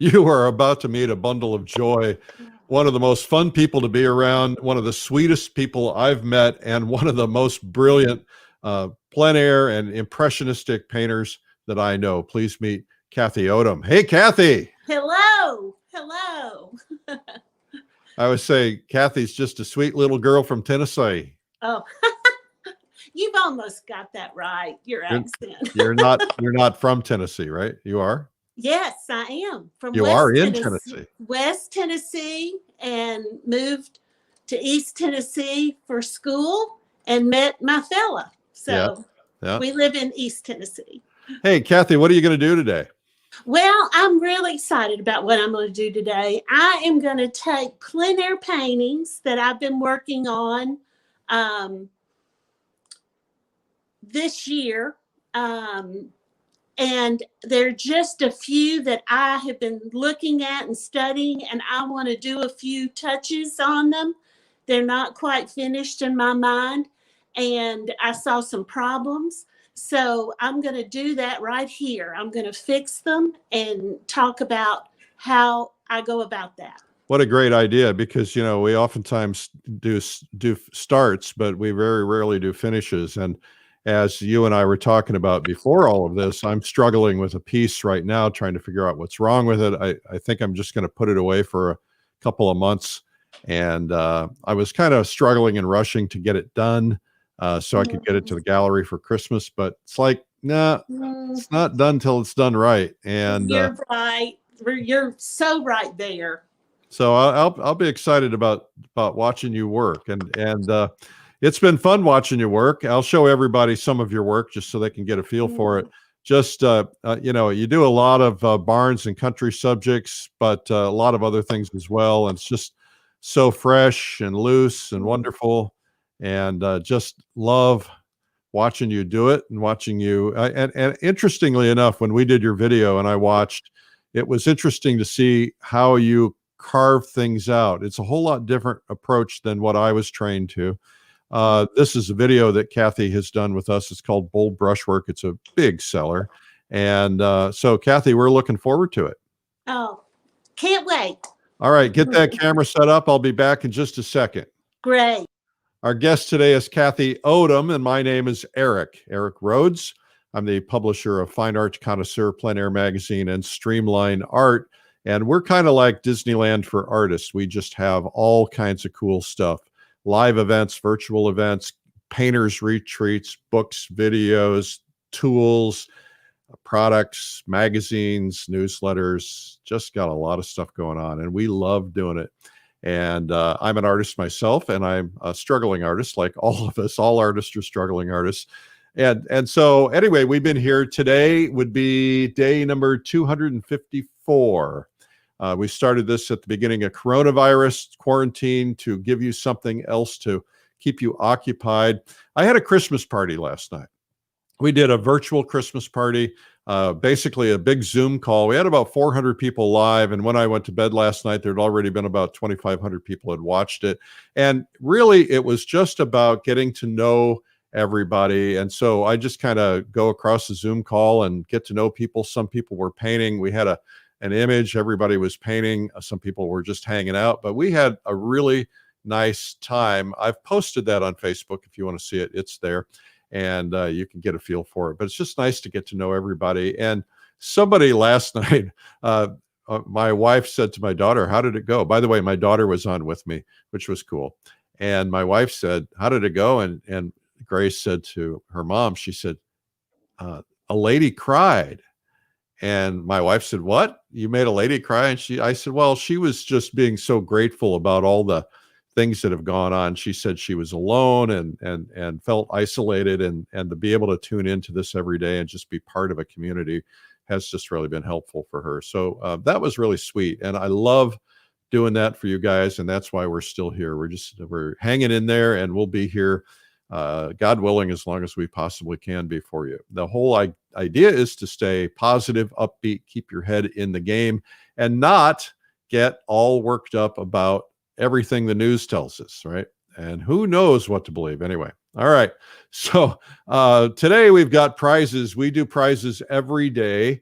You are about to meet a bundle of joy, one of the most fun people to be around, one of the sweetest people I've met, and one of the most brilliant plein air and impressionistic painters that I know. Please meet Kathie Odom. Hey, Kathie. Hello. Hello. I would say Kathie's just a sweet little girl from Tennessee. Oh, you've almost got that right. Your accent. You're not from Tennessee, right? You are? Yes, I am from You are in Tennessee. West Tennessee, and moved to East Tennessee for school and met my fella. So yeah. We live in East Tennessee. Hey, Kathie, what are you going to do today? Well, I'm really excited about what I'm going to do today. I am going to take plein air paintings that I've been working on this year. And there are just a few that I have been looking at and studying, and I want to do a few touches on them. They're not quite finished in my mind, and I saw some problems. So I'm going to do that right here. I'm going to fix them and talk about how I go about that. What a great idea, because, you know, we oftentimes do starts, but we very rarely do finishes. And as you and I were talking about before all of this, I'm struggling with a piece right now, trying to figure out what's wrong with it. I think I'm just going to put it away for a couple of months. And I was kind of struggling and rushing to get it done so I could get it to the gallery for Christmas. But it's like, nah, it's not done till it's done right. And you're right. You're so right there. So I'll be excited about watching you work. And it's been fun watching you work. I'll show everybody some of your work just so they can get a feel for it. Just, you know, you do a lot of barns and country subjects, but a lot of other things as well. And it's just so fresh and loose and wonderful. And just love watching you do it and watching you. And interestingly enough, when we did your video and I watched, it was interesting to see how you carve things out. It's a whole lot different approach than what I was trained to. This is a video that Kathie has done with us. It's called Bold Brushwork. It's a big seller. And so, Kathie, we're looking forward to it. Oh, can't wait. All right, get that camera set up. I'll be back in just a second. Great. Our guest today is Kathie Odom, and my name is Eric Rhoads. I'm the publisher of Fine Art Connoisseur, Plein Air Magazine, and Streamline Art. And we're kind of like Disneyland for artists. We just have all kinds of cool stuff. Live events, virtual events, painters retreats, books, videos, tools, products, magazines, newsletters, just got a lot of stuff going on, and we love doing it. And I'm an artist myself, and I'm a struggling artist, like all of us. All artists are struggling artists. And so anyway, we've been here. Today would be day number 254. We started this at the beginning of coronavirus quarantine to give you something else to keep you occupied. I had a Christmas party last night. We did a virtual Christmas party, basically a big Zoom call. We had about 400 people live. And when I went to bed last night, there'd already been about 2,500 people had watched it. And really, it was just about getting to know everybody. And so I just kind of go across the Zoom call and get to know people. Some people were painting. We had an image. Everybody was painting. Some people were just hanging out, but we had a really nice time. I've posted that on Facebook. If you want to see it, it's there, and you can get a feel for it. But it's just nice to get to know everybody. And somebody last night, my wife said to my daughter, "How did it go?" By the way, my daughter was on with me, which was cool. And my wife said, "How did it go?" And Grace said to her mom, she said, "A lady cried." And my wife said, "What? You made a lady cry?" And I said, "Well, she was just being so grateful about all the things that have gone on." She said she was alone and felt isolated, and to be able to tune into this every day and just be part of a community has just really been helpful for her. So that was really sweet. And I love doing that for you guys. And that's why we're still here. We're hanging in there, and we'll be here, God willing, as long as we possibly can be for you. The whole idea is to stay positive, upbeat, keep your head in the game, and not get all worked up about everything the news tells us, right? And who knows what to believe anyway. All right. So today we've got prizes. We do prizes every day.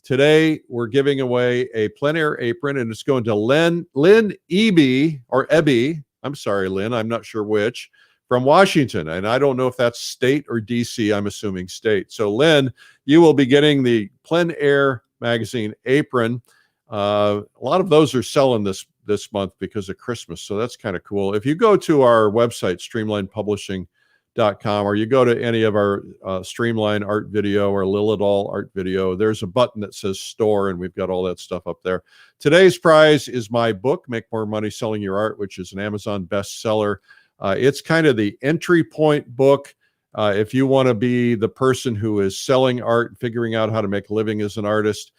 Today, we're giving away a plein air apron, and it's going to Lynn Eby, or Ebby. I'm sorry, Lynn, I'm not sure which, from Washington. And I don't know if that's state or DC. I'm assuming state. So, Lynn, you will be getting the Plein Air magazine apron. A lot of those are selling this month because of Christmas. So that's kind of cool. If you go to our website, streamlinepublishing.com, or you go to any of our Streamline art video or Lilidol art video, there's a button that says store, and we've got all that stuff up there. Today's prize is my book, Make More Money Selling Your Art, which is an Amazon bestseller. It's kind of the entry point book. If you want to be the person who is selling art, figuring out how to make a living as an artist,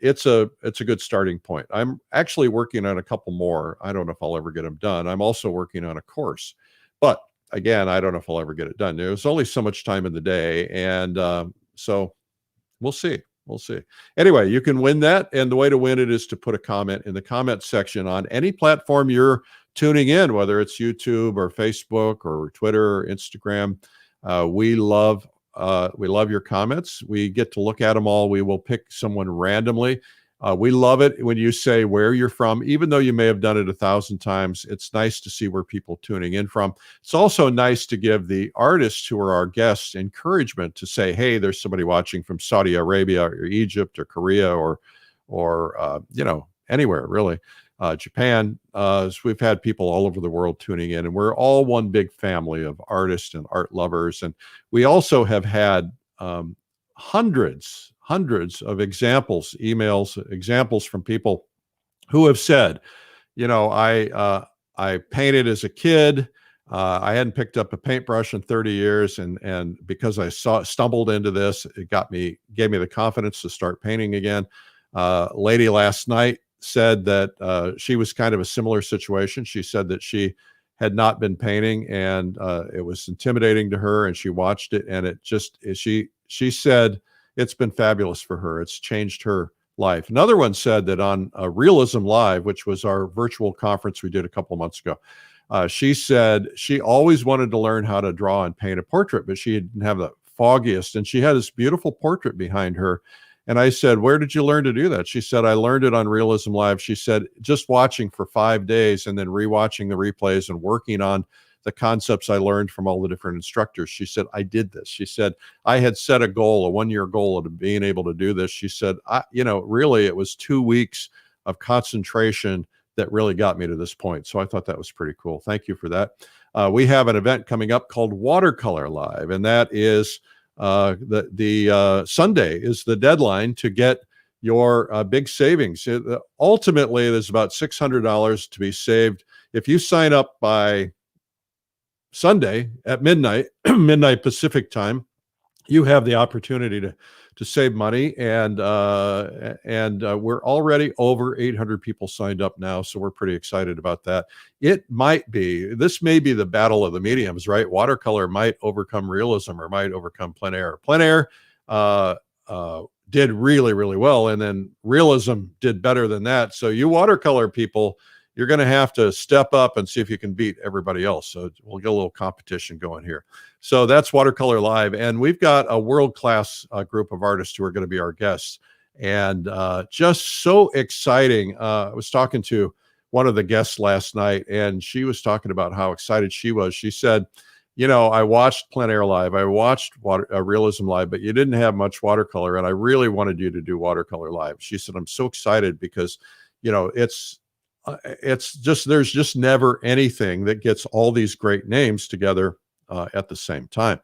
it's a good starting point. I'm actually working on a couple more. I don't know if I'll ever get them done. I'm also working on a course, but again, I don't know if I'll ever get it done. There's only so much time in the day, and so we'll see. We'll see. Anyway, you can win that, and the way to win it is to put a comment in the comment section on any platform you're tuning in, whether it's YouTube or Facebook or Twitter or Instagram. We love your comments. We get to look at them all. We will pick someone randomly. We love it when you say where you're from, even though you may have done it 1,000 times. It's nice to see where people are tuning in from. It's also nice to give the artists who are our guests encouragement to say, hey, there's somebody watching from Saudi Arabia or Egypt or Korea or anywhere really. Japan. So we've had people all over the world tuning in, and we're all one big family of artists and art lovers. And we also have had hundreds of examples from people who have said, I painted as a kid. I hadn't picked up a paintbrush in 30 years. And because I stumbled into this, it gave me the confidence to start painting again. Lady last night said that she was kind of a similar situation. She said that she had not been painting, and it was intimidating to her, and she watched it, and she said it's been fabulous for her. It's changed her life. Another one said that on Realism Live, which was our virtual conference we did a couple of months ago, she said she always wanted to learn how to draw and paint a portrait, but she didn't have the foggiest, and she had this beautiful portrait behind her. And I said, where did you learn to do that? She said, I learned it on Realism Live. She said, just watching for 5 days and then rewatching the replays and working on the concepts I learned from all the different instructors. She said, I did this. She said, I had set a goal, a 1-year goal of being able to do this. She said, really, it was 2 weeks of concentration that really got me to this point. So I thought that was pretty cool. Thank you for that. We have an event coming up called Watercolor Live, and that is the Sunday is the deadline to get your big savings. Ultimately, there's about $600 to be saved. If you sign up by Sunday at midnight Pacific time, you have the opportunity to save money. And we're already over 800 people signed up now. So we're pretty excited about that. This may be the battle of the mediums, right? Watercolor might overcome realism or might overcome plein air. Plein air did really, really well. And then realism did better than that. So you watercolor people, you're going to have to step up and see if you can beat everybody else. So we'll get a little competition going here. So that's Watercolor Live. And we've got a world-class group of artists who are going to be our guests. And just so exciting. I was talking to one of the guests last night, and she was talking about how excited she was. She said, I watched Plein Air Live. I watched Realism Live, but you didn't have much watercolor, and I really wanted you to do Watercolor Live. She said, I'm so excited because, it's just, there's just never anything that gets all these great names together at the same time.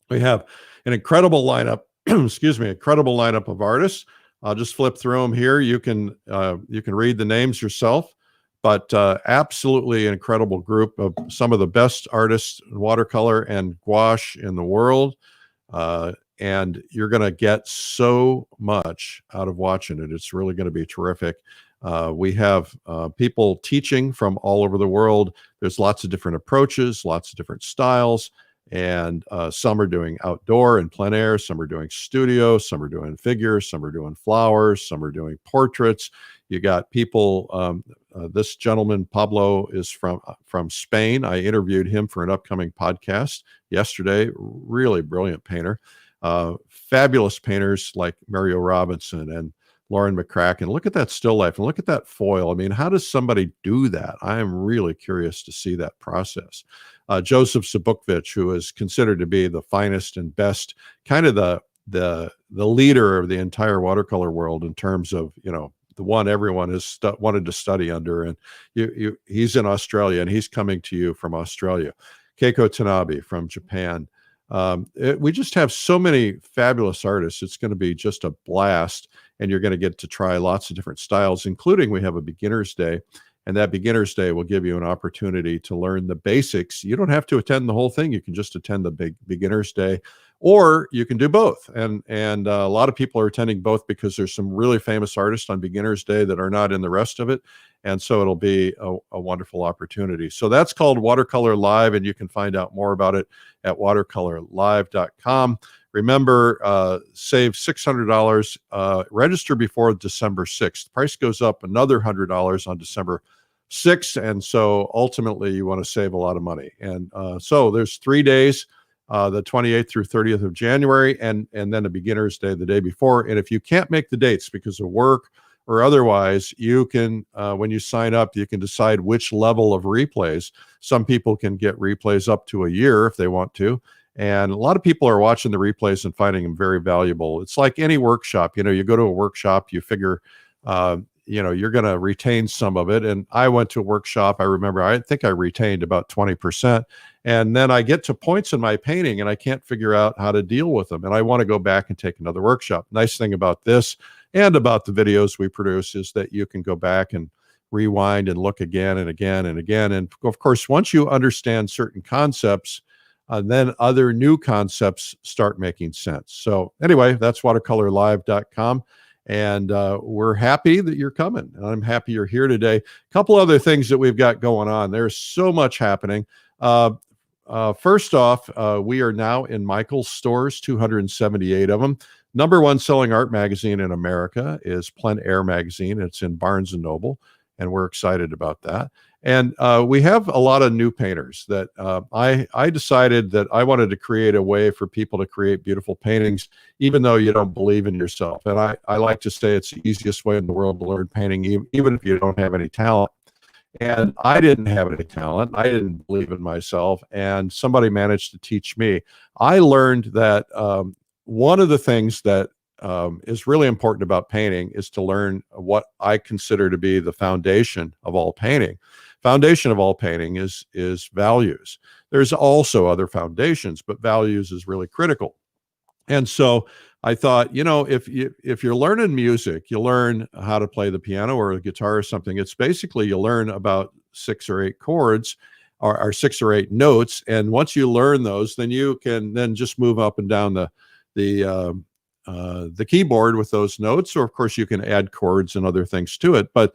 We have an incredible lineup, incredible lineup of artists. I'll just flip through them here. You can read the names yourself, but absolutely an incredible group of some of the best artists in watercolor and gouache in the world. And you're going to get so much out of watching it. It's really going to be terrific. We have people teaching from all over the world. There's lots of different approaches, lots of different styles, and some are doing outdoor and plein air, some are doing studio, some are doing figures, some are doing flowers, some are doing portraits. You got people, this gentleman, Pablo, is from Spain. I interviewed him for an upcoming podcast yesterday. Really brilliant painter. fabulous painters like Mario Robinson and Lauren McCracken. Look at that still life and look at that foil. I mean, how does somebody do that? I am really curious to see that process. Joseph Zbukvich, who is considered to be the finest and best, kind of the leader of the entire watercolor world in terms of, the one everyone has wanted to study under. And he's in Australia, and he's coming to you from Australia. Keiko Tanabe from Japan. We just have so many fabulous artists. It's going to be just a blast, and you're going to get to try lots of different styles, including we have a beginner's day. And that beginner's day will give you an opportunity to learn the basics. You don't have to attend the whole thing. You can just attend the beginner's day, or you can do both. And a lot of people are attending both because there's some really famous artists on beginner's day that are not in the rest of it. And so it'll be a wonderful opportunity. So that's called Watercolor Live, and you can find out more about it at watercolorlive.com. Remember, save $600, register before December 6th. The price goes up another $100 on December 6th, and so ultimately you want to save a lot of money. And so there's 3 days, the 28th through 30th of January, and then a beginner's day the day before. And if you can't make the dates because of work or otherwise, you can, when you sign up, you can decide which level of replays. Some people can get replays up to a year if they want to. And a lot of people are watching the replays and finding them very valuable. It's like any workshop. You go to a workshop, you figure, you're going to retain some of it. And I went to a workshop. I remember, I think I retained about 20%. And then I get to points in my painting and I can't figure out how to deal with them. And I want to go back and take another workshop. Nice thing about this and about the videos we produce is that you can go back and rewind and look again and again and again. And of course, once you understand certain concepts, then other new concepts start making sense. So anyway, that's watercolorlive.com. And we're happy that you're coming. And I'm happy you're here today. A couple other things that we've got going on. There's so much happening. First off, we are now in Michael's stores, 278 of them. #1 selling art magazine in America is Plein Air magazine. It's in Barnes & Noble, and we're excited about that. And we have a lot of new painters that I decided that I wanted to create a way for people to create beautiful paintings, even though you don't believe in yourself. And I like to say it's the easiest way in the world to learn painting, even if you don't have any talent. And I didn't have any talent. I didn't believe in myself. And somebody managed to teach me. I learned that one of the things that is really important about painting is to learn what I consider to be the foundation of all painting. Foundation of all painting is values. There's also other foundations, but values is really critical. And so I thought, if you're learning music, you learn how to play the piano or the guitar or something. It's basically you learn about 6 or 8 chords or 6 or 8 notes. And once you learn those, then you can then just move up and down the keyboard with those notes, or of course you can add chords and other things to it. But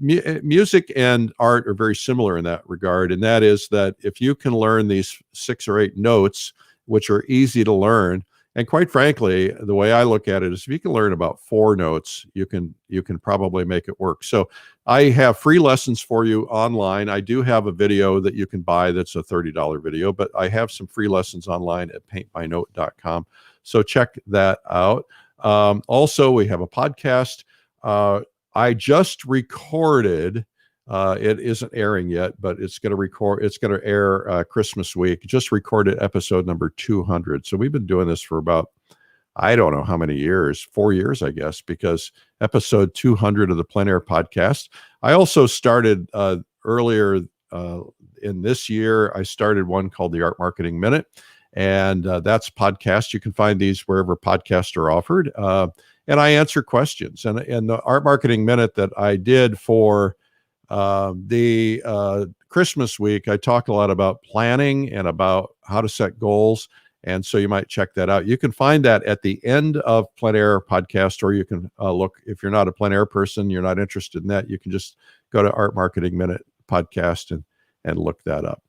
music and art are very similar in that regard. And that is that if you can learn these 6 or 8 notes, which are easy to learn, and quite frankly, the way I look at it is if you can learn about 4 notes, you can probably make it work. So I have free lessons for you online. I do have a video that you can buy that's a $30 video, but I have some free lessons online at paintbynote.com. So check that out. Also, we have a podcast. I just recorded, it isn't airing yet, but it's going to air Christmas week. Just recorded episode number 200. So we've been doing this for about, I don't know how many years, 4 years, I guess, because episode 200 of the Plein Air podcast. I also started earlier in this year, I started one called the Art Marketing Minute. And that's podcast. You can find these wherever podcasts are offered. And I answer questions. And the Art Marketing Minute that I did for the Christmas week, I talk a lot about planning and about how to set goals. And so you might check that out. You can find that at the end of Plein Air podcast, or you can look, if you're not a Plein Air person, you're not interested in that, you can just go to Art Marketing Minute podcast and look that up.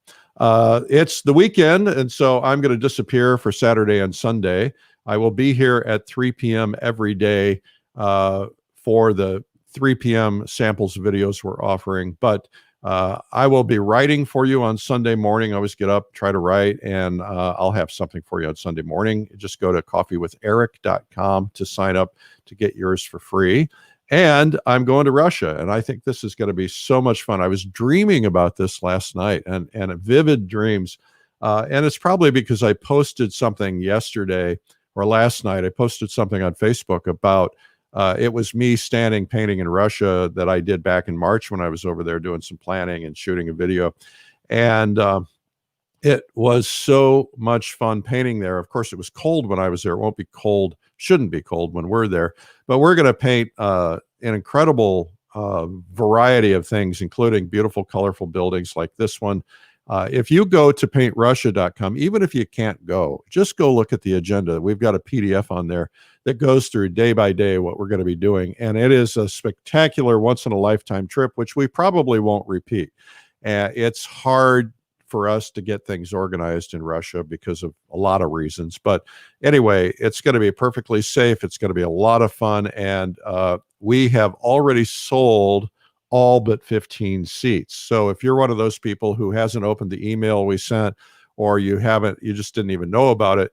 It's the weekend, and so I'm going to disappear for Saturday and Sunday. I will be here at 3 p.m. every day for the 3 p.m. samples videos we're offering. But I will be writing for you on Sunday morning. I always get up, try to write, and I'll have something for you on Sunday morning. Just go to coffeewitheric.com to sign up to get yours for free. And I'm going to Russia, and I think this is going to be so much fun. I was dreaming about this last night, and vivid dreams. And it's probably because I posted something yesterday or last night. I posted something on Facebook about it was me standing painting in Russia that I did back in March when I was over there doing some planning and shooting a video. And it was so much fun painting there. Of course, it was cold when I was there. It won't be cold, shouldn't be cold when we're there. But we're going to paint an incredible variety of things, including beautiful, colorful buildings like this one. If you go to paintrussia.com, even if you can't go, just go look at the agenda. We've got a PDF on there that goes through day by day what we're going to be doing. And it is a spectacular once-in-a-lifetime trip, which we probably won't repeat. It's hard for us to get things organized in Russia because of a lot of reasons. But anyway, it's going to be perfectly safe. It's going to be a lot of fun. And we have already sold all but 15 seats. So if you're one of those people who hasn't opened the email we sent, or you just didn't even know about it,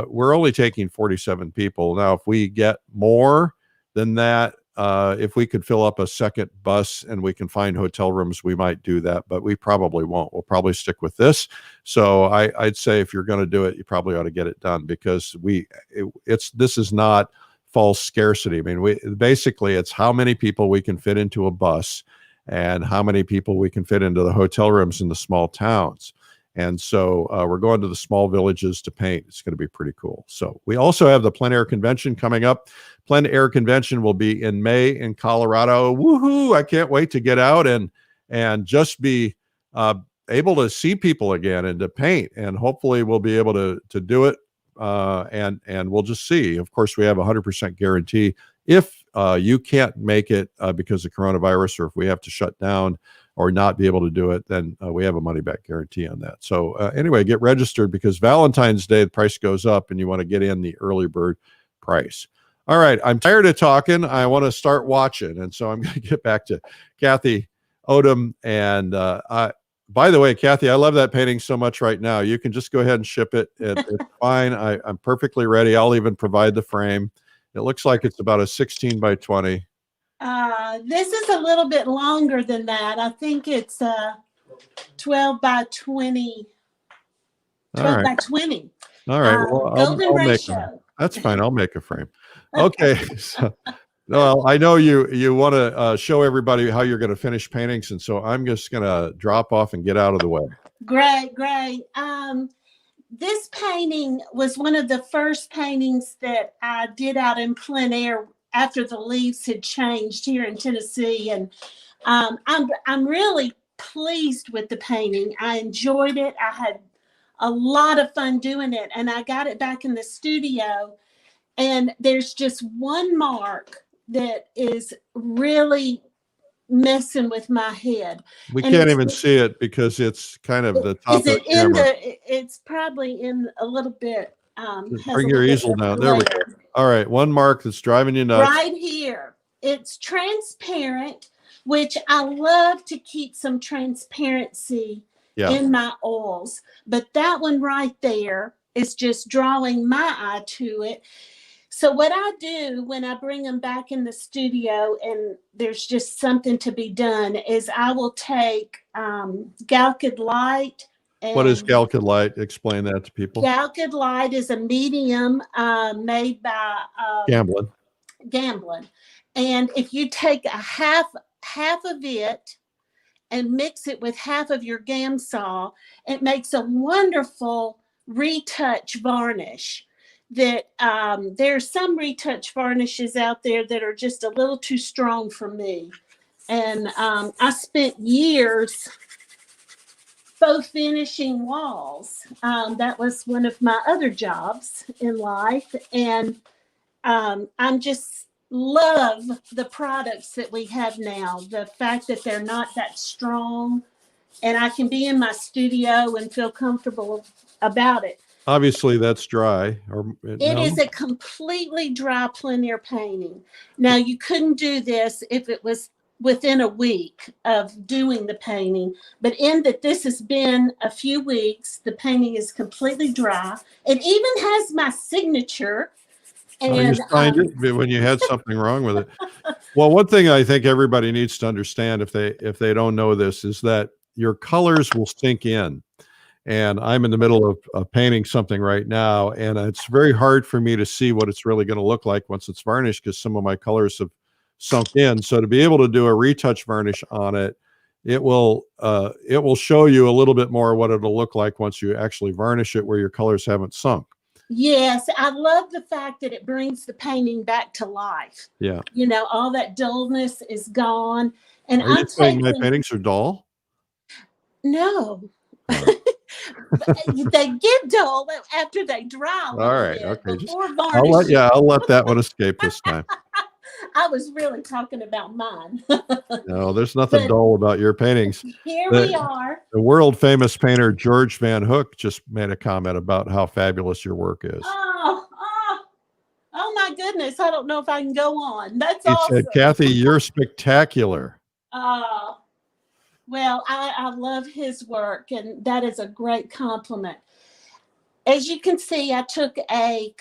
we're only taking 47 people. Now, if we get more than that, if we could fill up a second bus and we can find hotel rooms, we might do that, but we probably won't. We'll probably stick with this. So I'd say if you're going to do it, you probably ought to get it done, because this is not false scarcity. I mean, basically it's how many people we can fit into a bus and how many people we can fit into the hotel rooms in the small towns. And so we're going to the small villages to paint. It's going to be pretty cool. So we also have the Plein Air Convention coming up. Plein Air Convention will be in May in Colorado. Woohoo! I can't wait to get out and just be able to see people again and to paint. And hopefully we'll be able to do it. And we'll just see. Of course, we have a 100% guarantee. If you can't make it because of coronavirus, or if we have to shut down or not be able to do it, then we have a money back guarantee on that. So anyway, get registered, because Valentine's Day, the price goes up and you want to get in the early bird price. All right. I'm tired of talking. I want to start watching. And so I'm going to get back to Kathie Odom. And by the way, Kathie, I love that painting so much right now. You can just go ahead and ship it. It's fine. I'm perfectly ready. I'll even provide the frame. It looks like it's about a 16 by 20. This is a little bit longer than that. I think it's 12 by 20. 12 by 20. All right. Well, golden I'll make them. That's fine. I'll make a frame. Okay. So, well, I know you want to show everybody how you're going to finish paintings, and so I'm just going to drop off and get out of the way. Great. This painting was one of the first paintings that I did out in plein air after the leaves had changed here in Tennessee, and I'm really pleased with the painting. I enjoyed it. I had a lot of fun doing it, and I got it back in the studio, and there's just one mark that is really messing with my head. We can't even see it because it's kind of the top of the camera. It's probably in a little bit. Bring your easel down. There we go. All right, one mark that's driving you nuts. Right here. It's transparent, which I love to keep some transparency in my oils. But that one right there is just drawing my eye to it. So what I do when I bring them back in the studio and there's just something to be done is I will take Galcid Light. What is Galcid Light? Explain that to people. Galcid Light is a medium made by Gamblin. And if you take a half of it and mix it with half of your Gamsol, it makes a wonderful retouch varnish. That there's some retouch varnishes out there that are just a little too strong for me. And I spent years both finishing walls. That was one of my other jobs in life. And I'm just love the products that we have now. The fact that they're not that strong, and I can be in my studio and feel comfortable about it. Obviously, that's dry. It is a completely dry plein air painting. Now, you couldn't do this if it was within a week of doing the painting, but in that this has been a few weeks, the painting is completely dry. It even has my signature. Oh, you And signed it when you had something wrong with it. Well, one thing I think everybody needs to understand if they don't know this is that your colors will sink in. And I'm in the middle of painting something right now, and it's very hard for me to see what it's really going to look like once it's varnished because some of my colors have sunk in. So to be able to do a retouch varnish on it, it will show you a little bit more what it'll look like once you actually varnish it where your colors haven't sunk. yes, I love the fact that it brings the painting back to life. Yeah. You know, all that dullness is gone. And Are you I'm saying my taking, paintings are dull? no, Oh. they get dull after they dry a All little right. bit Okay. Just before varnishing. I'll let that one escape this time. I was really talking about mine. No, there's nothing But dull about your paintings. here we The, are. the world famous painter George Van Hook just made a comment about how fabulous your work is. Oh my goodness. I don't know if I can go on. That's He said, awesome. Kathie, you're spectacular. Uh, well, I love his work, and that is a great compliment. As you can see, I took a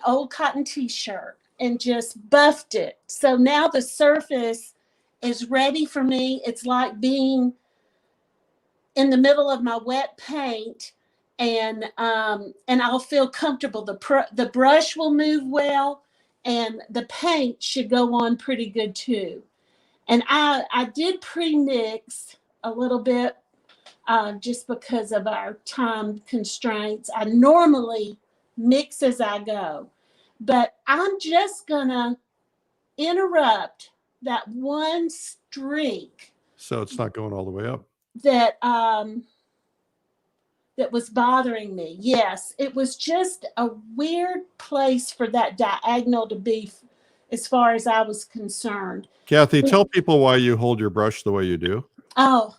old cotton t-shirt and just buffed it. So now the surface is ready for me. It's like being in the middle of my wet paint, and I'll feel comfortable. The brush will move well, and the paint should go on pretty good too. And I did pre-mix a little bit just because of our time constraints. I normally mix as I go, but I'm just gonna interrupt that one streak So it's not going all the way up. that that was bothering me. Yes, it was just a weird place for that diagonal to be as far as I was concerned. Kathie, tell people why you hold your brush the way you do. Oh,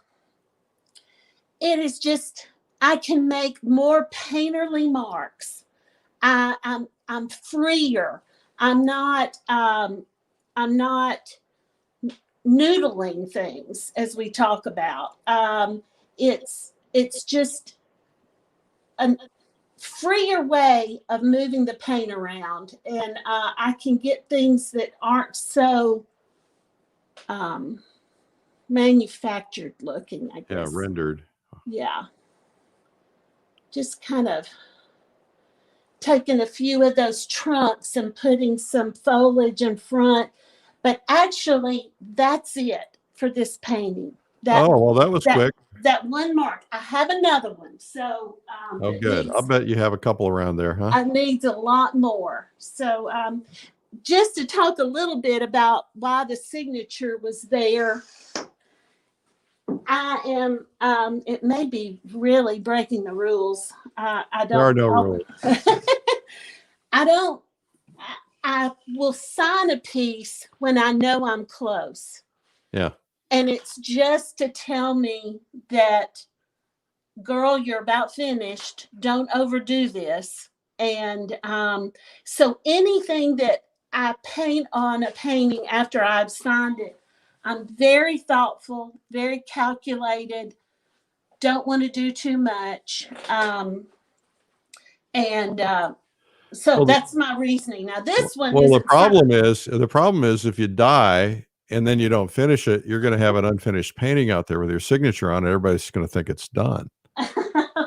it is just, I can make more painterly marks. I'm freer. I'm not noodling things as we talk about. It's just a freer way of moving the paint around, and I can get things that aren't so manufactured looking, I Yeah, guess. rendered. Yeah. Just kind of taking a few of those trunks and putting some foliage in front. But actually, that's it for this painting. Oh, well, that was quick. That one mark. I have another one. So Oh, good. I'll bet you have a couple around there, huh? I need a lot more. So just to talk a little bit about why the signature was there. I am, it may be really breaking the rules. I don't. There are no rules. I will sign a piece when I know I'm close. Yeah. And it's just to tell me that, girl, you're about finished. Don't overdo this. And so anything that I paint on a painting after I've signed it, I'm very thoughtful, very calculated, don't want to do too much. So that's my reasoning. Now this one. Well, the problem is if you die and then you don't finish it, you're going to have an unfinished painting out there with your signature on it. Everybody's going to think it's done.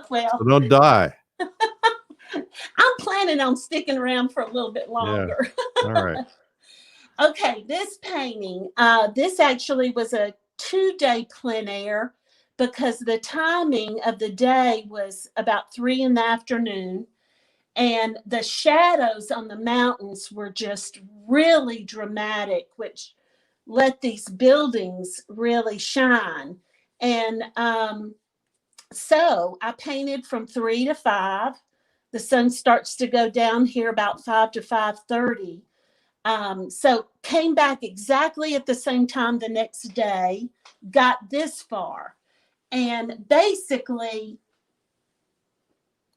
Well, so don't die. I'm planning on sticking around for a little bit longer. Yeah. All right. Okay, this painting, this actually was a 2-day plein air because the timing of the day was about 3 p.m. and the shadows on the mountains were just really dramatic, which let these buildings really shine. And so I painted from 3 to 5. The sun starts to go down here about 5 to 5:30. So came back exactly at the same time the next day, got this far. And basically,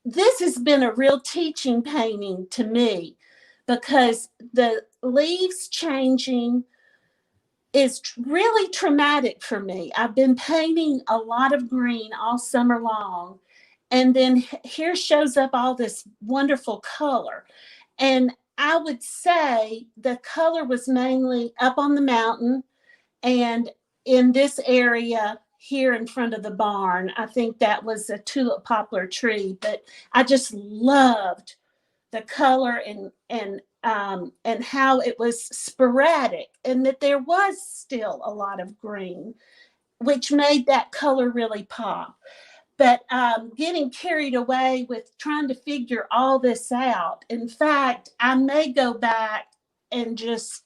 this has been a real teaching painting to me because the leaves changing, really traumatic for me. I've been painting a lot of green all summer long, and then here shows up all this wonderful color. And I would say the color was mainly up on the mountain and in this area here in front of the barn. I think that was a tulip poplar tree, but I just loved the color and how it was sporadic and that there was still a lot of green, which made that color really pop. But getting carried away with trying to figure all this out. In fact, I may go back and just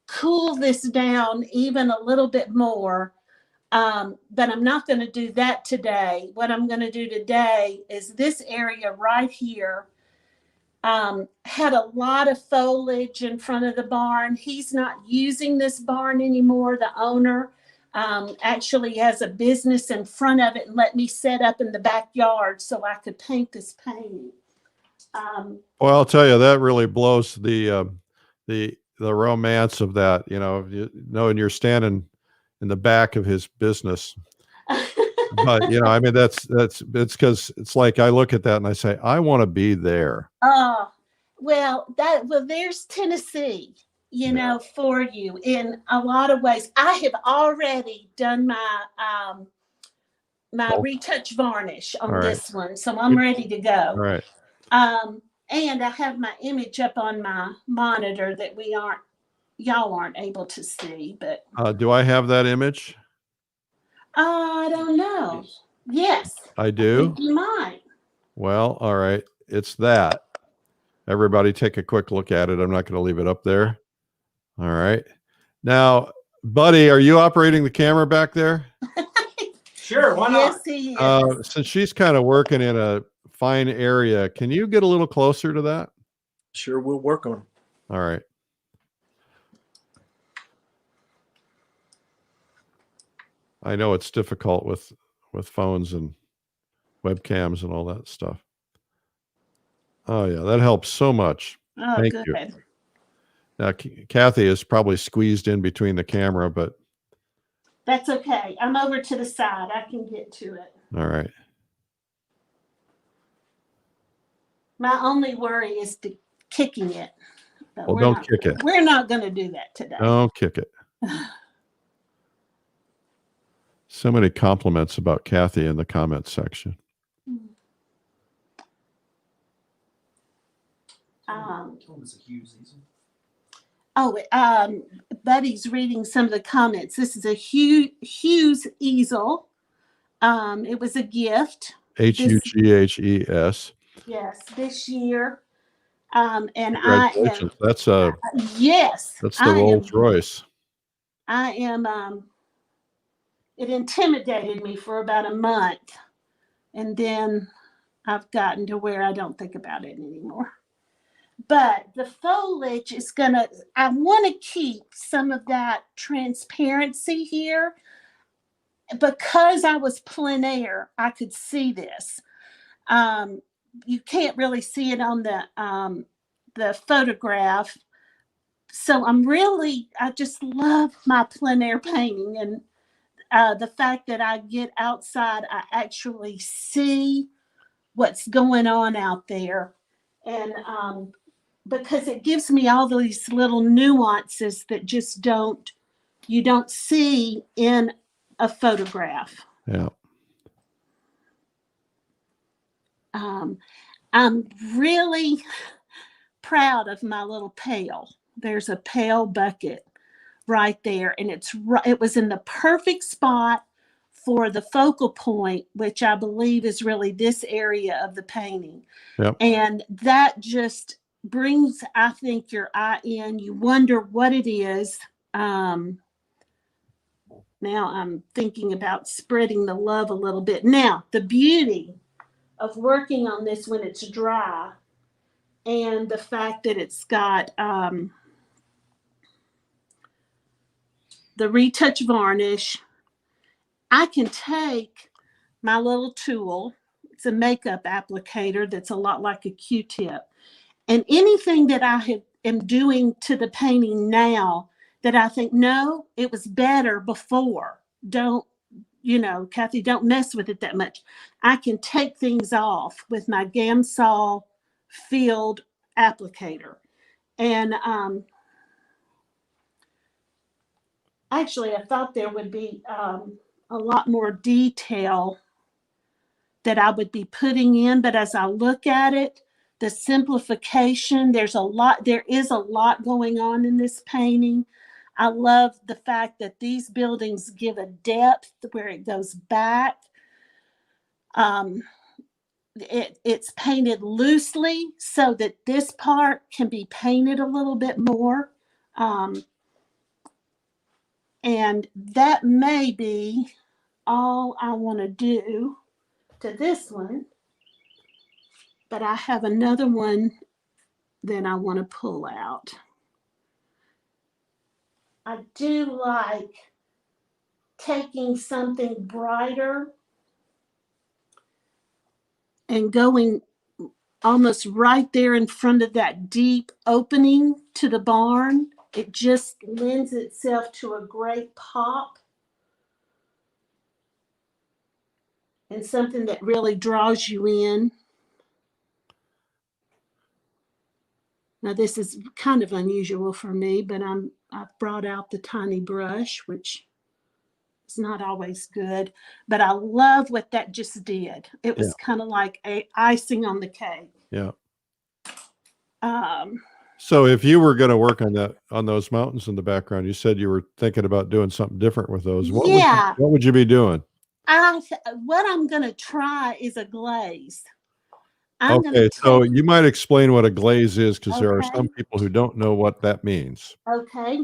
cool this down even a little bit more. But I'm not going to do that today. What I'm going to do today is this area right here had a lot of foliage in front of the barn. He's not using this barn anymore. The owner actually has a business in front of it and let me set up in the backyard so I could paint this painting. Well, I'll tell you, that really blows the romance of that, knowing you're standing in the back of his business. But I mean, it's because it's like I look at that and I say, I want to be there. Well, there's Tennessee, for you in a lot of ways. I have already done my retouch varnish on this one, so I'm ready to go. All right. And I have my image up on my monitor that y'all aren't able to see, but do I have that image? I don't know. Yes. I do? I think you might. Well, all right. It's that. Everybody take a quick look at it. I'm not going to leave it up there. All right. Now, Buddy, are you operating the camera back there? Sure, why not? Yes, he is. Since she's kind of working in a fine area, can you get a little closer to that? Sure, we'll work on it. All right. I know it's difficult with phones and webcams and all that stuff. Oh yeah, that helps so much. Oh, Thank good. you. Now, Kathie is probably squeezed in between the camera, but that's okay. I'm over to the side. I can get to it. All right. My only worry is kicking it. Well, don't kick it. We're not going to do that today. Don't kick it. So many compliments about Kathie in the comments section. Buddy's reading some of the comments. This is a Hughes easel. It was a gift. Hughes. Yes, this year. And congratulations. Yes. That's the Rolls Royce. I am. It intimidated me for about a month, and then I've gotten to where I don't think about it anymore. But the foliage is I want to keep some of that transparency here. Because I was plein air, I could see this. You can't really see it on the photograph. So I just love my plein air painting. And the fact that I get outside, I actually see what's going on out there. And because it gives me all these little nuances that you don't see in a photograph. Yeah. I'm really proud of my little pail. There's a pail bucket right there, and it was in the perfect spot for the focal point, which I believe is really this area of the painting. Yep. And that just brings, I think, your eye in. You wonder what it is. Now I'm thinking about spreading the love a little bit. Now, the beauty of working on this when it's dry, and the fact that it's got the retouch varnish, I can take my little tool. It's a makeup applicator that's a lot like a Q-tip. And anything that I am doing to the painting now that I think, no, it was better before. Don't, Kathie, don't mess with it that much. I can take things off with my Gamsol field applicator. And actually, I thought there would be a lot more detail that I would be putting in, but as I look at it, the simplification, there is a lot going on in this painting. I love the fact that these buildings give a depth where it goes back. It's painted loosely so that this part can be painted a little bit more. And that may be all I want to do to this one. But I have another one that I want to pull out. I do like taking something brighter and going almost right there in front of that deep opening to the barn. It just lends itself to a great pop and something that really draws you in. Now this is kind of unusual for me, but I've brought out the tiny brush, which is not always good, but I love what that just did. It was kind of like icing on the cake. Yeah. So if you were going to work on those mountains in the background, you said you were thinking about doing something different with those. What would you be doing? What I'm going to try is a glaze. Okay, so you might explain what a glaze is, because there are some people who don't know what that means. Okay.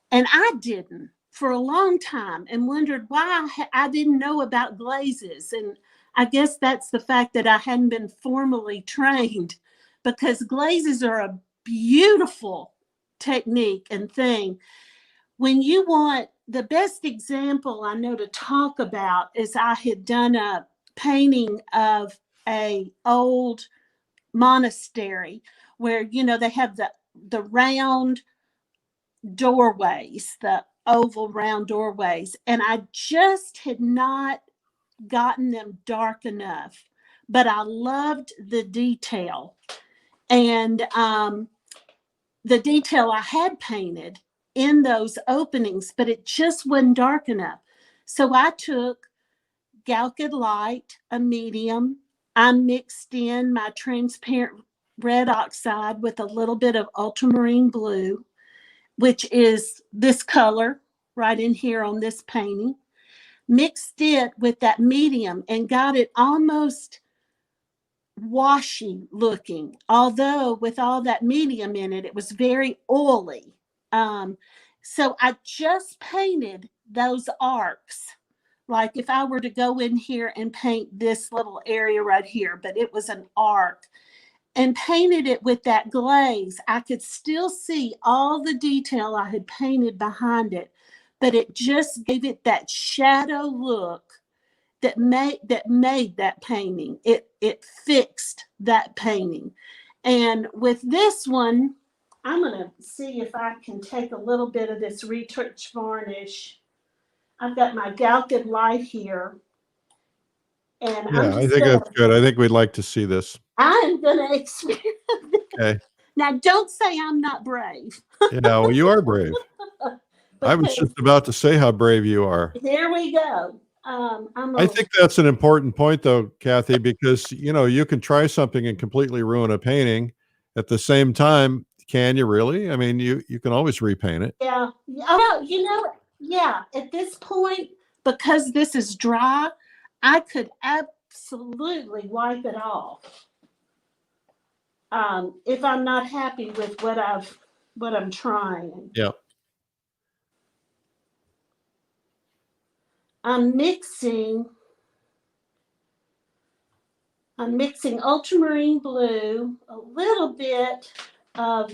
And I didn't for a long time and wondered why I didn't know about glazes. And I guess that's the fact that I hadn't been formally trained, because glazes are a beautiful technique and thing. When you want, the best example I know to talk about is I had done a painting of a old monastery where, they have the round doorways, the oval round doorways, and I just had not gotten them dark enough, but I loved the detail. And the detail I had painted in those openings, but it just wasn't dark enough. So I took Galcid Light, a medium. I mixed in my transparent red oxide with a little bit of ultramarine blue, which is this color right in here on this painting. Mixed it with that medium and got it almost washy looking, although with all that medium in it, it was very oily. So I just painted those arcs, like if I were to go in here and paint this little area right here, but it was an arc, and painted it with that glaze. I could still see all the detail I had painted behind it, but it just gave it that shadow look that made that painting. It fixed that painting. And with this one, I'm going to see if I can take a little bit of this retouch varnish. I've got my Galcid Light here. And I think that's good. I think we'd like to see this. I'm going to experiment this. Okay. Now, don't say I'm not brave. Well, you are brave. I was just about to say how brave you are. There we go. I think that's an important point, though, Kathie, because, you can try something and completely ruin a painting. At the same time, can you really? I mean, you can always repaint it. Yeah. Oh, yeah. At this point, because this is dry, I could absolutely wipe it off. If I'm not happy with what I'm trying. Yeah. I'm mixing ultramarine blue, a little bit of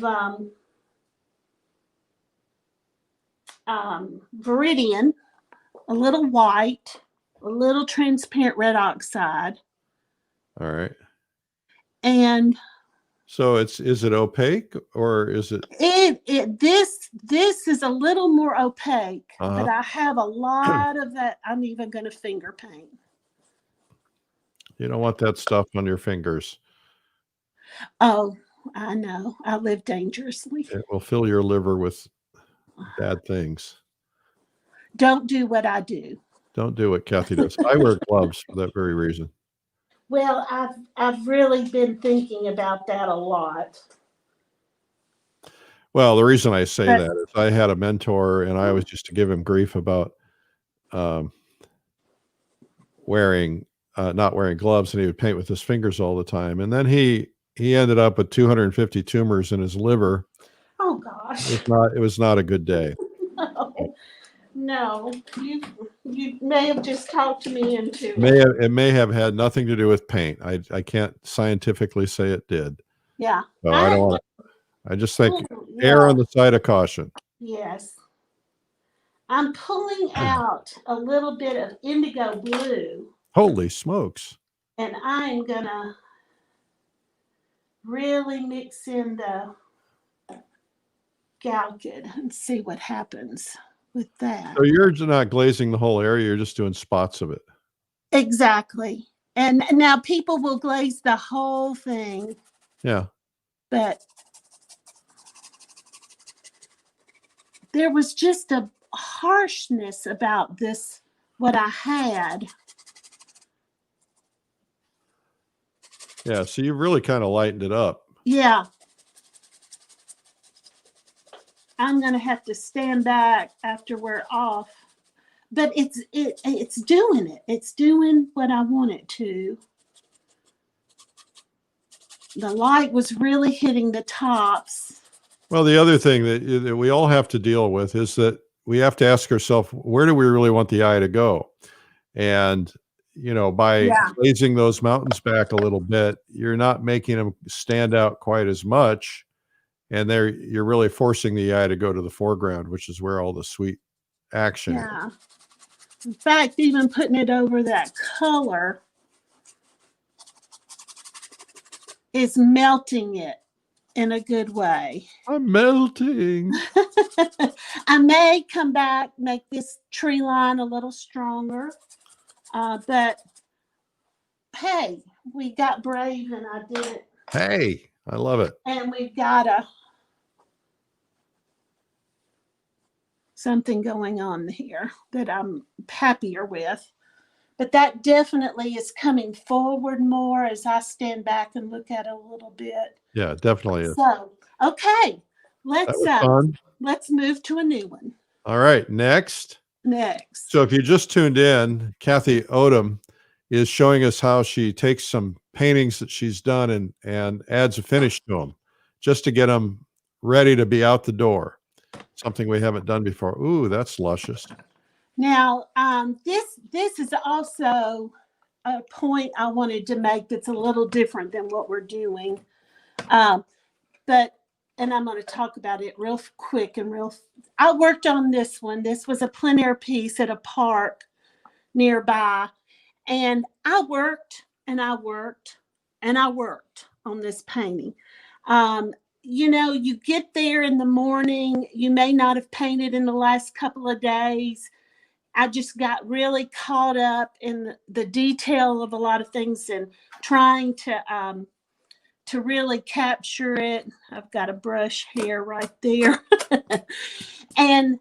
Viridian, a little white, a little transparent red oxide. All right. And So is it opaque or is it? This is a little more opaque, Uh-huh. but I have a lot of that. I'm even going to finger paint. You don't want that stuff on your fingers. Oh, I know. I live dangerously. It will fill your liver with bad things. Don't do what I do. Don't do what Kathie does. I wear gloves for that very reason. Well, I've really been thinking about that a lot. Well, the reason I say that is I had a mentor, and I always used to give him grief about not wearing gloves, and he would paint with his fingers all the time. And then he ended up with 250 tumors in his liver. Oh gosh! It was not a good day. No, you may have just talked me into it. It may have had nothing to do with paint. I can't scientifically say it did. Yeah. So I don't want. I just think err on the side of caution. Yes. I'm pulling out a little bit of indigo blue. Holy smokes. And I'm going to really mix in the galkid and see what happens with that. So you're not glazing the whole area. You're just doing spots of it. Exactly. And now people will glaze the whole thing. Yeah. But there was just a harshness about this, what I had. Yeah, so you really kind of lightened it up. Yeah. I'm going to have to stand back after we're off. But it's doing it. It's doing what I want it to. The light was really hitting the tops. Well, the other thing that we all have to deal with is that we have to ask ourselves, where do we really want the eye to go? And, by glazing those mountains back a little bit, you're not making them stand out quite as much. And you're really forcing the eye to go to the foreground, which is where all the sweet action is. In fact, even putting it over that color is melting it in a good way. I'm melting. I may come back, make this tree line a little stronger. But hey, we got brave and I did it. Hey, I love it. And we've got something going on here that I'm happier with. But that definitely is coming forward more as I stand back and look at it a little bit. Yeah, it definitely is. So, okay, let's move to a new one. All right, next. So if you just tuned in, Kathie Odom is showing us how she takes some paintings that she's done and adds a finish to them just to get them ready to be out the door. Something we haven't done before. Ooh, that's luscious. Now, this is also a point I wanted to make that's a little different than what we're doing. And I'm going to talk about it real quick and I worked on this one. This was a plein air piece at a park nearby. And I worked and I worked and I worked on this painting. You get there in the morning, you may not have painted in the last couple of days. I just got really caught up in the detail of a lot of things and trying to really capture it. I've got a brush here right there. And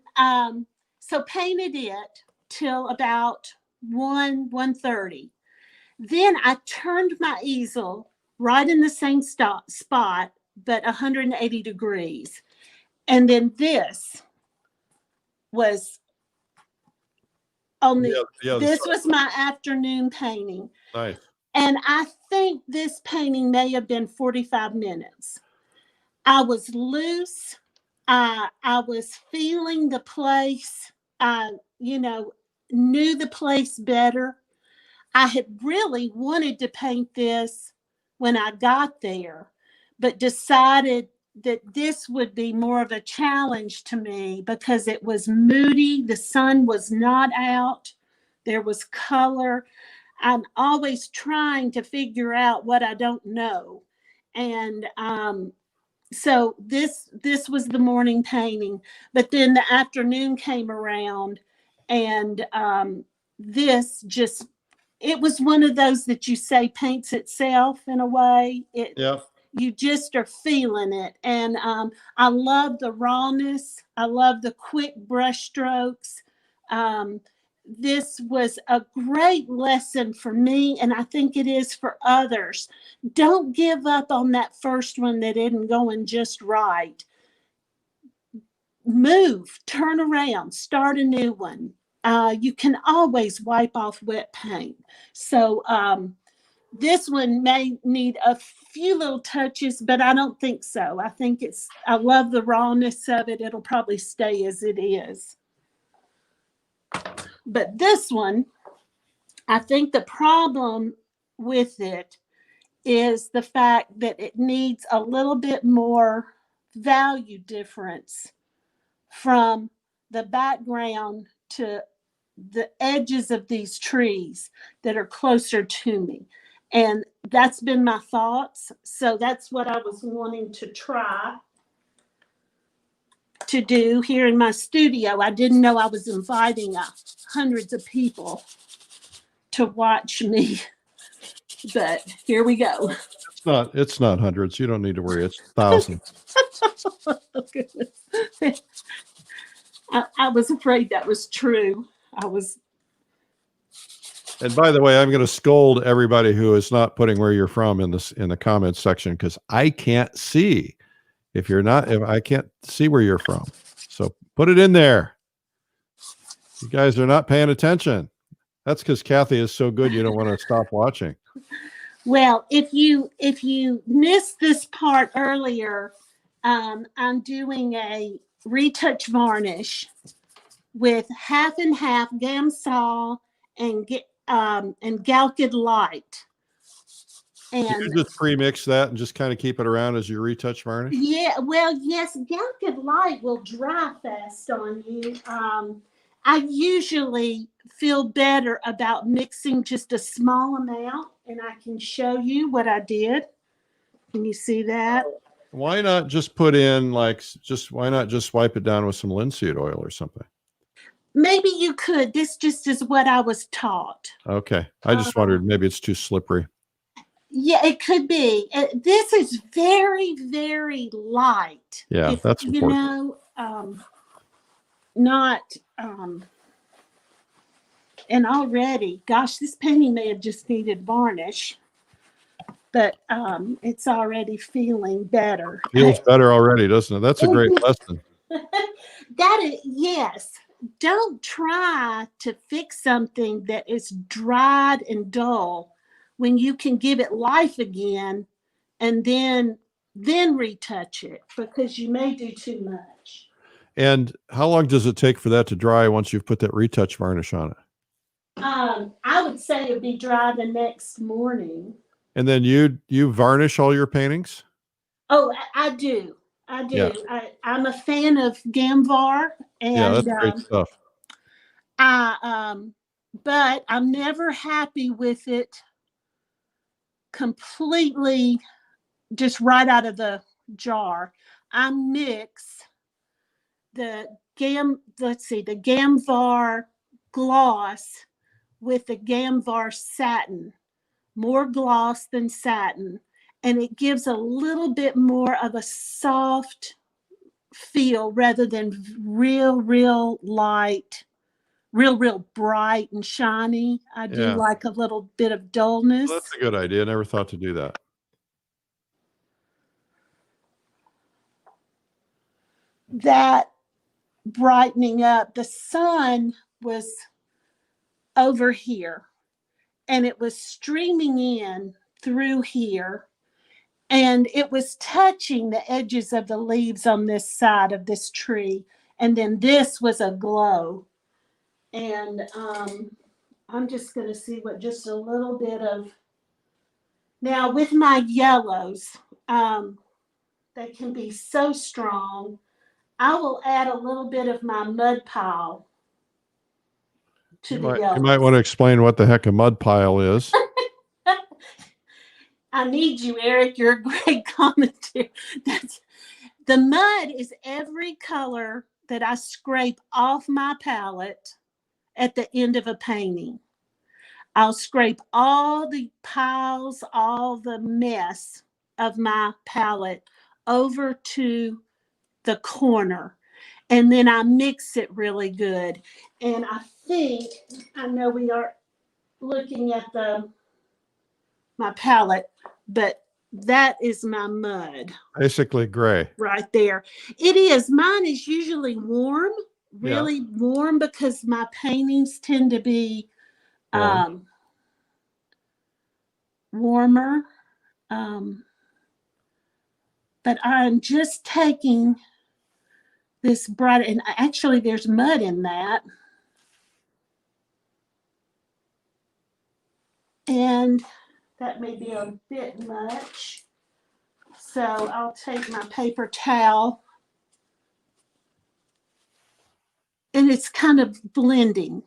so painted it till about 1:30. Then I turned my easel right in the same spot, but 180 degrees. And then this was on this was my afternoon painting. Nice. And I think this painting may have been 45 minutes. I was loose. I was feeling the place. I, knew the place better. I had really wanted to paint this when I got there, but decided that this would be more of a challenge to me because it was moody. The sun was not out. There was color. I'm always trying to figure out what I don't know. And so this was the morning painting, but then the afternoon came around, and this just, it was one of those that you say paints itself in a way. Yeah. You just are feeling it. And I love the rawness. I love the quick brush strokes. This was a great lesson for me, and I think it is for others. Don't give up on that first one that isn't going just right. Move, turn around, start a new one. You can always wipe off wet paint. So this one may need a few little touches, but I don't think so. I think I love the rawness of it. It'll probably stay as it is. But this one, I think the problem with it is the fact that it needs a little bit more value difference from the background to the edges of these trees that are closer to me. And that's been my thoughts. So that's what I was wanting to try to do here in my studio. I didn't know I was inviting hundreds of people to watch me, but here we go. It's not hundreds. You don't need to worry. It's thousands. Oh, goodness. I was afraid that was true. And by the way, I'm going to scold everybody who is not putting where you're from in the comments section, because I can't see if I can't see where you're from. So put it in there. You guys are not paying attention. That's because Kathie is so good you don't want to stop watching. Well, if you missed this part earlier, I'm doing a retouch varnish with half and half Gamsol and Galkid Light. And you just pre-mix that and just kind of keep it around as your retouch varnish? Yeah, well, yes, Galkid Light will dry fast on you. I usually feel better about mixing just a small amount, and I can show you what I did. Can you see that? Why not just put in why not just wipe it down with some linseed oil or something? Maybe you could. This just is what I was taught. Okay. I just wondered, maybe it's too slippery. Yeah, it could be. This is very, very light. Yeah, that's important. And already, gosh, this painting may have just needed varnish, but it's already feeling better. Feels better already, doesn't it? That's a great lesson. Yes. Don't try to fix something that is dried and dull when you can give it life again and then retouch it, because you may do too much. And how long does it take for that to dry once you've put that retouch varnish on it? I would say it'd be dry the next morning. And then you varnish all your paintings? Oh, I do. Yeah. I'm a fan of Gamvar, and yeah, that's great stuff. But I'm never happy with it completely just right out of the jar. I mix the Gamvar gloss with the Gamvar satin, more gloss than satin, and it gives a little bit more of a soft feel rather than real light, real bright and shiny. I do like a little bit of dullness. Well, that's a good idea. I never thought to do that. That brightening up, the sun was over here and it was streaming in through here, and it was touching the edges of the leaves on this side of this tree, and then this was a glow. And I'm just going to see what just a little bit of, now with my yellows, they can be so strong. I will add a little bit of my mud pile to the yellows. You might want to explain what the heck a mud pile is. I need you, Eric. You're a great commentator. The mud is every color that I scrape off my palette at the end of a painting. I'll scrape all the piles, all the mess of my palette over to the corner, and then I mix it really good. And I know we are looking at my palette, but that is my mud Basically gray. right there. It is. Mine is usually warm, really warm, because my paintings tend to be warmer. But I'm just taking this bright, and actually there's mud in that. And that may be a bit much. So I'll take my paper towel, and it's kind of blending.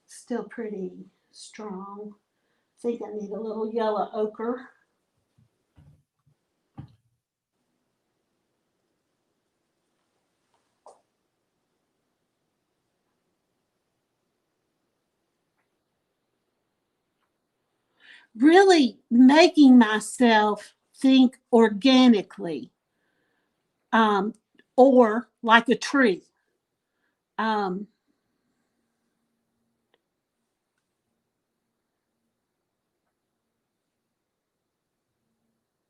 Still pretty strong. I think I need a little yellow ochre. Really making myself think organically, or like a tree.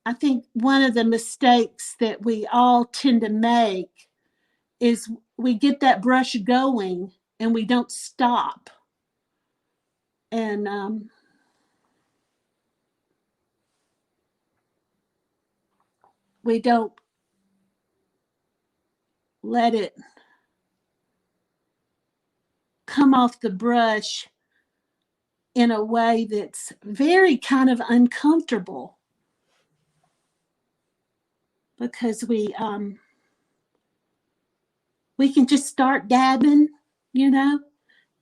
I think one of the mistakes that we all tend to make is we get that brush going and we don't stop. And we don't let it come off the brush in a way that's very kind of uncomfortable, because we can just start dabbing, you know,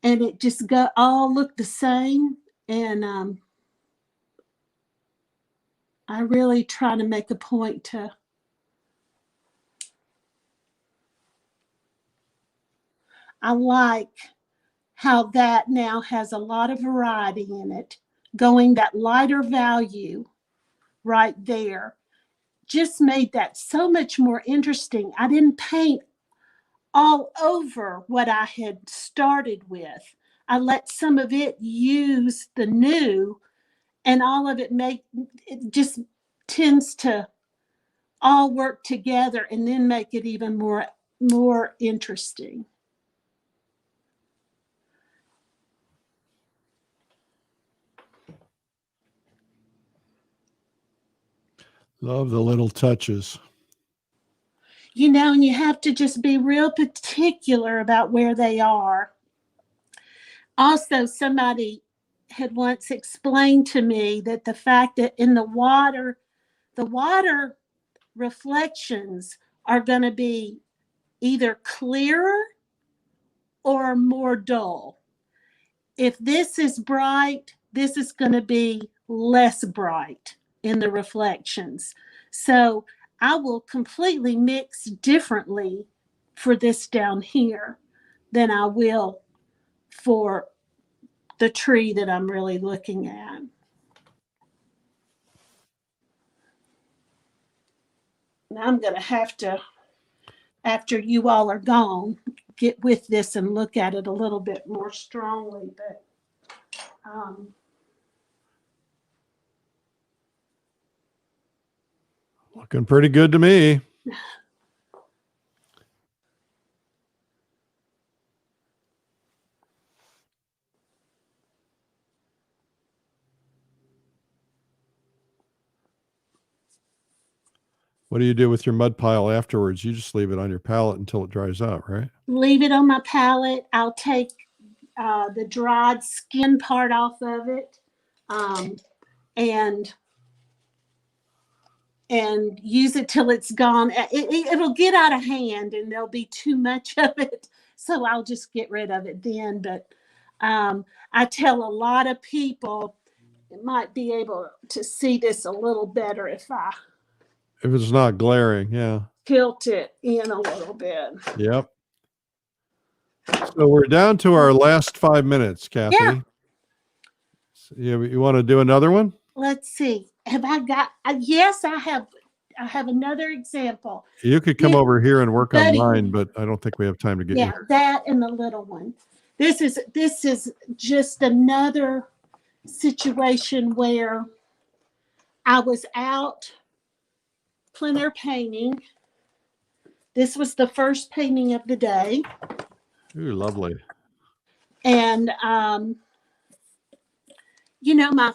and it just all look the same. And I really try to make a point to I like how that now has a lot of variety in it, going that lighter value right there just made that so much more interesting. I didn't paint all over what I had started with. I let some of it use the new, and all of it just tends to all work together and then make it even more interesting. Love the little touches. You know, and you have to just be real particular about where they are. Also, somebody had once explained to me that the fact that in the water reflections are going to be either clearer or more dull. If this is bright, this is going to be less bright in the reflections. So I will completely mix differently for this down here than I will for the tree that I'm really looking at. Now I'm going to have to, after you all are gone, get with this and look at it a little bit more strongly. But Looking pretty good to me. What do you do with your mud pile afterwards? You just leave it on your palette until it dries out, right? Leave it on my palette. I'll take the dried skin part off of it, and and use it till it's gone. It'll get out of hand and there'll be too much of it. So I'll just get rid of it then. But I tell a lot of people might be able to see this a little better if it's not glaring. Yeah. tilt it in a little bit. Yep. So we're down to our last 5 minutes, Kathie. Yeah. So you want to do another one? Let's see. Have I got? Yes, I have. I have another example. You could come over here and work on Buddy. mine, but I don't think we have time to get you. Yeah, that and the little one. This is just another situation where I was out plein air painting. This was the first painting of the day. Ooh, lovely. And, you know, my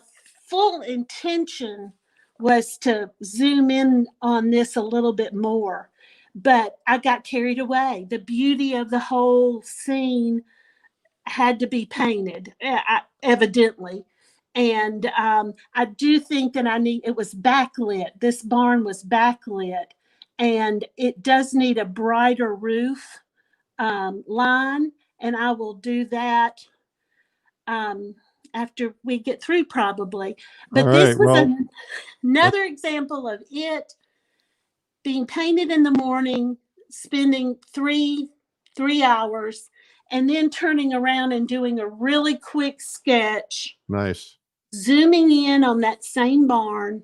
full intention was to zoom in on this a little bit more, but I got carried away. The beauty of the whole scene had to be painted, evidently. And I do think that it was backlit. This barn was backlit, and it does need a brighter roof line, and I will do that after we get through probably. But All this right, was well, another example of it being painted in the morning, spending three hours, and then turning around and doing a really quick sketch, nice. zooming in on that same barn.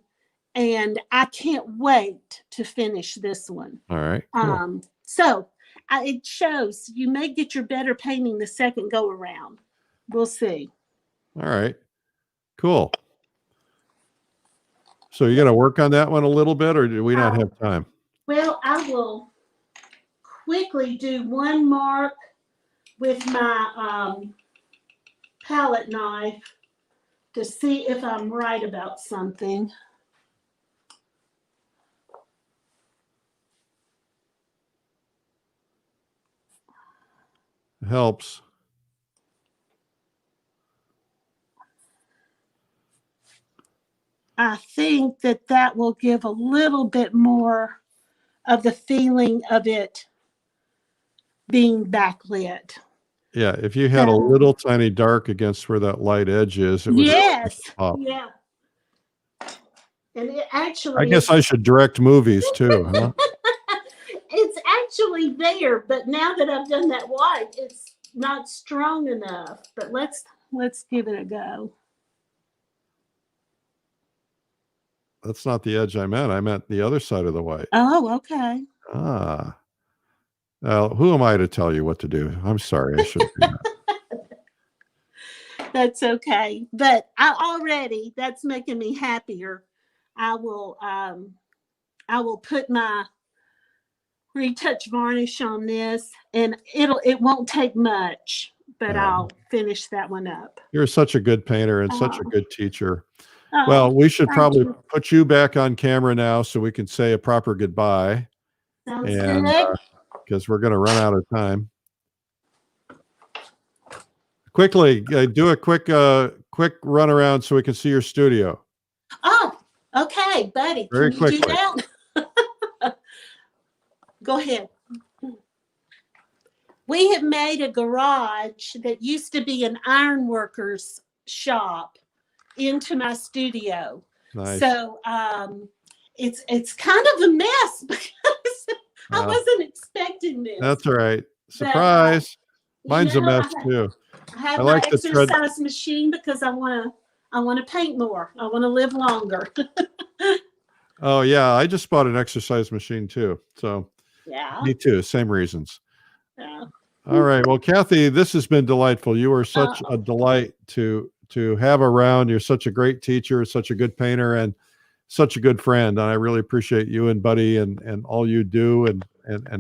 And I can't wait to finish this one. All right. Cool. So it shows you may get your better painting the second go around. We'll see. All right. Cool. So you're going to work on that one a little bit, or do we not have time? Well, I will quickly do one mark with my palette knife to see if I'm right about something. It helps. I think that will give a little bit more of the feeling of it being backlit. Yeah, if you had a little tiny dark against where that light edge is, it would Yes. pop. Yeah. And it actually, I guess I should direct movies too, huh? it's actually there, but now that I've done that white, it's not strong enough. But let's give it a go. That's not the edge I meant. I meant the other side of the white. Oh, okay. Ah. Now, who am I to tell you what to do? I'm sorry. I shouldn't do that. That's okay. But that's making me happier. I will put my retouch varnish on this, and it won't take much, but I'll finish that one up. You're such a good painter and such a good teacher. Oh, Well, we should thank probably you. put you back on camera now so we can say a proper goodbye. Sounds And good. because we're going to run out of time. Quickly, do a quick run around so we can see your studio. Oh, okay, buddy. Very Can you do quickly. that? Go ahead. We have made a garage that used to be an ironworker's shop into my studio. Nice. So it's kind of a mess because I wasn't expecting this. That's all right. Surprise. Mine's a mess I too. have I my like the tread. exercise machine because I want to paint more. I want to live longer. Oh yeah, I just bought an exercise machine too. So Yeah. me too. Same reasons. Yeah. All right. Well, Kathie, this has been delightful. You are such a delight to have around. You're such a great teacher, such a good painter, and such a good friend. And I really appreciate you and Buddy and all you do and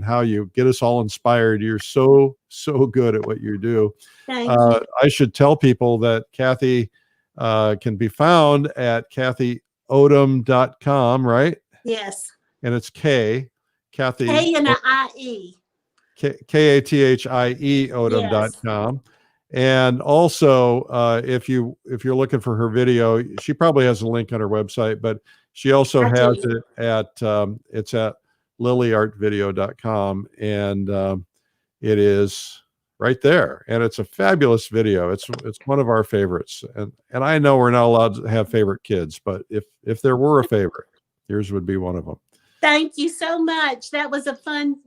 how you get us all inspired. You're so good at what you do. Thank you. I should tell people that Kathie can be found at kathieodom.com, right? Yes. And it's Kathie. K and an I-E. Kathie Odom.com. And also, if you're looking for her video, she probably has a link on her website, but She also I has do. it it's at lilyartvideo.com, and it is right there. And it's a fabulous video. It's one of our favorites. And I know we're not allowed to have favorite kids, but if there were a favorite, yours would be one of them. Thank you so much. That was a fun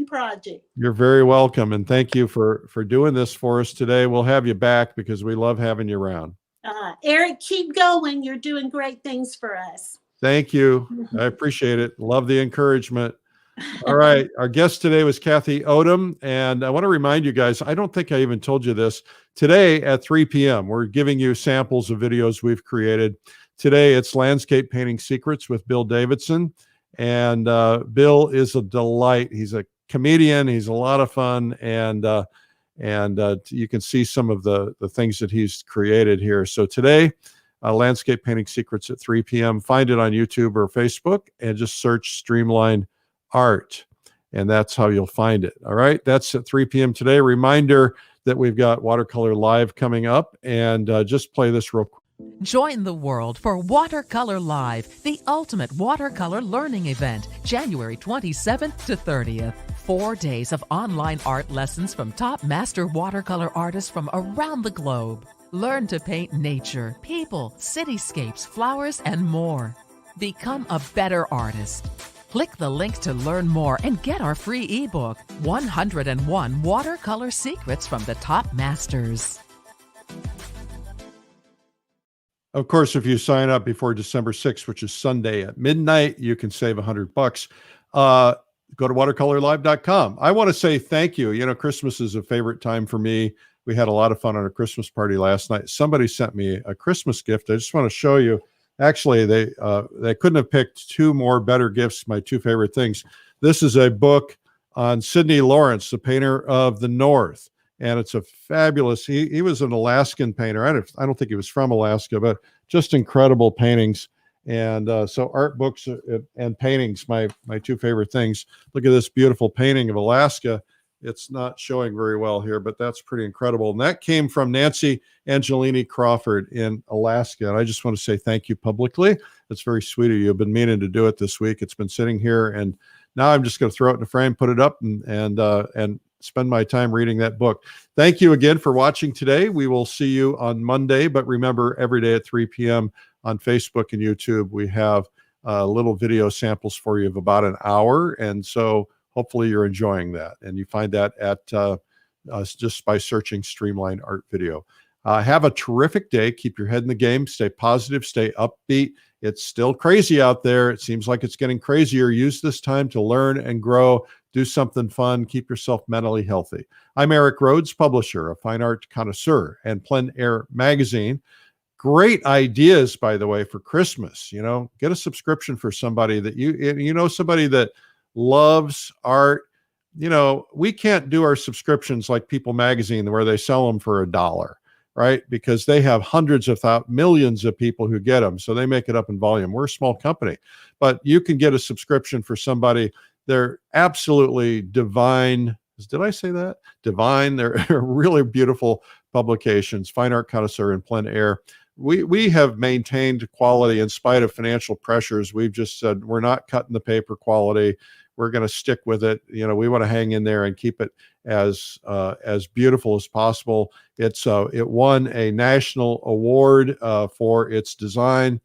project. You're very welcome. And thank you for doing this for us today. We'll have you back because we love having you around. Eric, keep going. You're doing great things for us. Thank you. I appreciate it. Love the encouragement. All right. Our guest today was Kathie Odom. And I want to remind you guys, I don't think I even told you this. Today at 3 p.m., we're giving you samples of videos we've created. Today, it's Landscape Painting Secrets with Bill Davidson. And Bill is a delight. He's a comedian. He's a lot of fun. And you can see some of the things that he's created here. So today, Landscape Painting Secrets at 3 p.m. Find it on YouTube or Facebook and just search Streamline Art. And that's how you'll find it. All right. That's at 3 p.m. today. Reminder that we've got Watercolor Live coming up. And just play this real quick. Join the world for Watercolor Live, the ultimate watercolor learning event, January 27th to 30th. 4 days of online art lessons from top master watercolor artists from around the globe. Learn to paint nature, people, cityscapes, flowers, and more. Become a better artist. Click the link to learn more and get our free ebook, 101 Watercolor Secrets from the Top Masters. Of course, if you sign up before December 6th, which is Sunday at midnight, you can save $100. Go to watercolorlive.com. I want to say thank you. You know, Christmas is a favorite time for me. We had a lot of fun on a Christmas party last night. Somebody sent me a Christmas gift. I just want to show you. Actually, they couldn't have picked two more better gifts, my two favorite things. This is a book on Sidney Lawrence, the painter of the North. And it's a fabulous, he was an Alaskan painter. I don't think he was from Alaska, but just incredible paintings. And so art books and paintings, my two favorite things. Look at this beautiful painting of Alaska. It's not showing very well here, but that's pretty incredible. And that came from Nancy Angelini Crawford in Alaska. And I just want to say thank you publicly. It's very sweet of you. I've been meaning to do it this week. It's been sitting here, and now I'm just going to throw it in a frame, put it up, and spend my time reading that book. Thank you again for watching today. We will see you on Monday, but remember, every day at 3 p.m. on Facebook and YouTube, we have little video samples for you of about an hour. And so hopefully you're enjoying that. And you find that at just by searching Streamline Art Video. Have a terrific day. Keep your head in the game. Stay positive. Stay upbeat. It's still crazy out there. It seems like it's getting crazier. Use this time to learn and grow. Do something fun. Keep yourself mentally healthy. I'm Eric Rhoads, publisher of Fine Art Connoisseur and Plein Air Magazine. Great ideas, by the way, for Christmas. You know, get a subscription for somebody that somebody that loves art. You know, we can't do our subscriptions like People Magazine where they sell them for $1, right? Because they have hundreds of millions of people who get them. So they make it up in volume. We're a small company, but you can get a subscription for somebody. They're absolutely divine. Did I say that? Divine. They're really beautiful publications. Fine Art Connoisseur and Plein Air. We have maintained quality in spite of financial pressures. We've just said we're not cutting the paper quality. We're going to stick with it. You know, we want to hang in there and keep it as beautiful as possible. It won a national award for its design.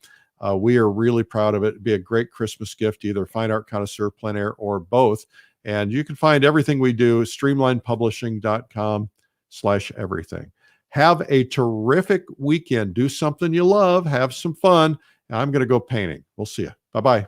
We are really proud of it. It'd be a great Christmas gift, either Fine Art Connoisseur, Plein Air, or both. And you can find everything we do, streamlinepublishing.com/everything. Have a terrific weekend. Do something you love. Have some fun. I'm going to go painting. We'll see you. Bye-bye.